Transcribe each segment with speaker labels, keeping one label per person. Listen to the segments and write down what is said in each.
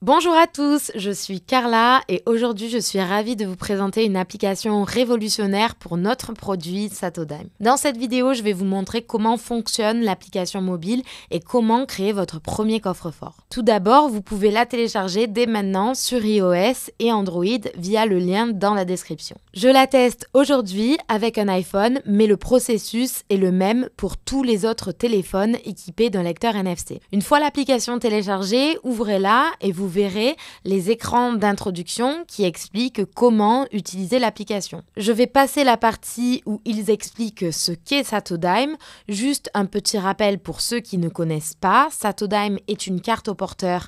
Speaker 1: Bonjour à tous, je suis Carla et aujourd'hui je suis ravie de vous présenter une application révolutionnaire pour notre produit Satodime. Dans cette vidéo, je vais vous montrer comment fonctionne l'application mobile et comment créer votre premier coffre-fort. Tout d'abord, vous pouvez la télécharger dès maintenant sur iOS et Android via le lien dans la description. Je la teste aujourd'hui avec un iPhone, mais le processus est le même pour tous les autres téléphones équipés d'un lecteur NFC. Une fois l'application téléchargée, ouvrez-la et vous verrez les écrans d'introduction qui expliquent comment utiliser l'application. Je vais passer la partie où ils expliquent ce qu'est Satodime. Juste un petit rappel pour ceux qui ne connaissent pas. Satodime est une carte au porteur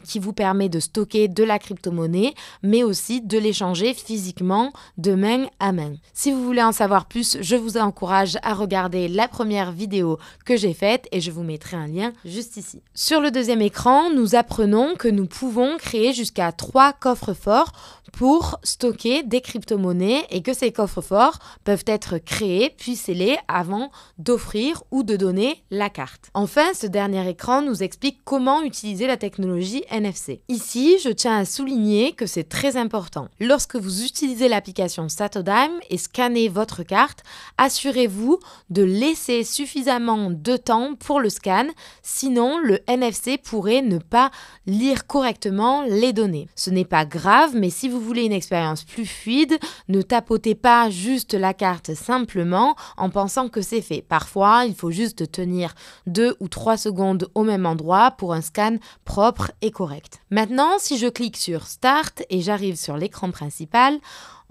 Speaker 1: qui vous permet de stocker de la crypto-monnaie, mais aussi de l'échanger physiquement de main à main. Si vous voulez en savoir plus, je vous encourage à regarder la première vidéo que j'ai faite et je vous mettrai un lien juste ici. Sur le deuxième écran, nous apprenons que nous pouvons créer jusqu'à 3 coffres-forts pour stocker des crypto-monnaies et que ces coffres-forts peuvent être créés puis scellés avant d'offrir ou de donner la carte. Enfin, ce dernier écran nous explique comment utiliser la technologie NFC. Ici, je tiens à souligner que c'est très important. Lorsque vous utilisez l'application Satodime et scannez votre carte, assurez-vous de laisser suffisamment de temps pour le scan, sinon le NFC pourrait ne pas lire correctement les données. Ce n'est pas grave, mais si vous voulez une expérience plus fluide, ne tapotez pas juste la carte simplement en pensant que c'est fait. Parfois, il faut juste tenir 2 ou 3 secondes au même endroit pour un scan propre et correct. Maintenant, si je clique sur Start et j'arrive sur l'écran principal,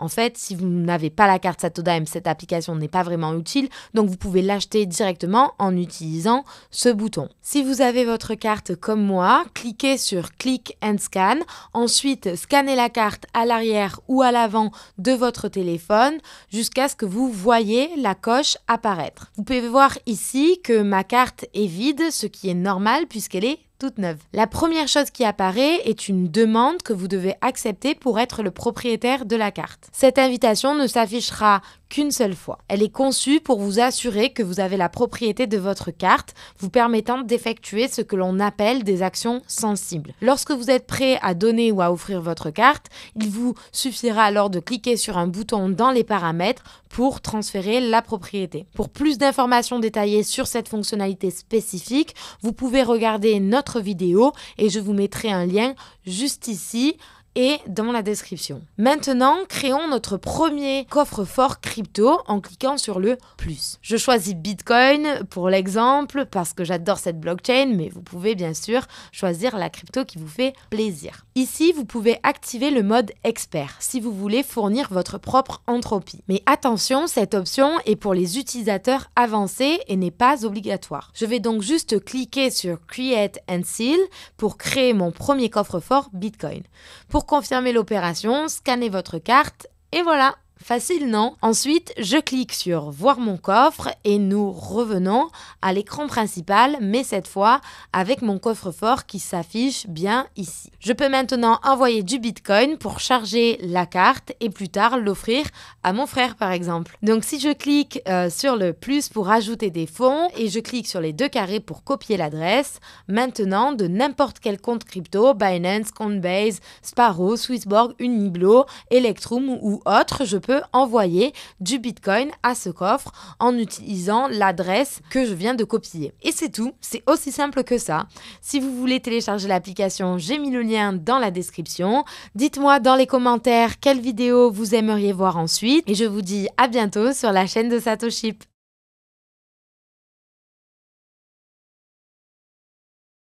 Speaker 1: en fait, si vous n'avez pas la carte Satodime, cette application n'est pas vraiment utile, donc vous pouvez l'acheter directement en utilisant ce bouton. Si vous avez votre carte comme moi, cliquez sur Click and Scan, ensuite scannez la carte à l'arrière ou à l'avant de votre téléphone jusqu'à ce que vous voyez la coche apparaître. Vous pouvez voir ici que ma carte est vide, ce qui est normal puisqu'elle est toute neuve. La première chose qui apparaît est une demande que vous devez accepter pour être le propriétaire de la carte. Cette invitation ne s'affichera qu'une seule fois. Elle est conçue pour vous assurer que vous avez la propriété de votre carte, vous permettant d'effectuer ce que l'on appelle des actions sensibles. Lorsque vous êtes prêt à donner ou à offrir votre carte, il vous suffira alors de cliquer sur un bouton dans les paramètres pour transférer la propriété. Pour plus d'informations détaillées sur cette fonctionnalité spécifique, vous pouvez regarder notre vidéo et je vous mettrai un lien juste ici et dans la description. Maintenant, créons notre premier coffre-fort crypto en cliquant sur le plus. Je choisis Bitcoin pour l'exemple parce que j'adore cette blockchain, mais vous pouvez bien sûr choisir la crypto qui vous fait plaisir. Ici, vous pouvez activer le mode expert si vous voulez fournir votre propre entropie. Mais attention, cette option est pour les utilisateurs avancés et n'est pas obligatoire. Je vais donc juste cliquer sur Create and Seal pour créer mon premier coffre-fort Bitcoin. Pour confirmer l'opération, scannez votre carte et voilà. Facile, non? Ensuite, je clique sur Voir mon coffre et nous revenons à l'écran principal, mais cette fois avec mon coffre-fort qui s'affiche bien ici. Je peux maintenant envoyer du Bitcoin pour charger la carte et plus tard l'offrir à mon frère par exemple. Donc si je clique sur le plus pour ajouter des fonds et je clique sur les 2 carrés pour copier l'adresse, maintenant de n'importe quel compte crypto, Binance, Coinbase, Sparrow, Swissborg, Uniblo, Electrum ou autre, je peux envoyer du Bitcoin à ce coffre en utilisant l'adresse que je viens de copier. Et c'est tout, c'est aussi simple que ça. Si vous voulez télécharger l'application, j'ai mis le lien dans la description. Dites-moi dans les commentaires quelle vidéo vous aimeriez voir ensuite et je vous dis à bientôt sur la chaîne de Satoship.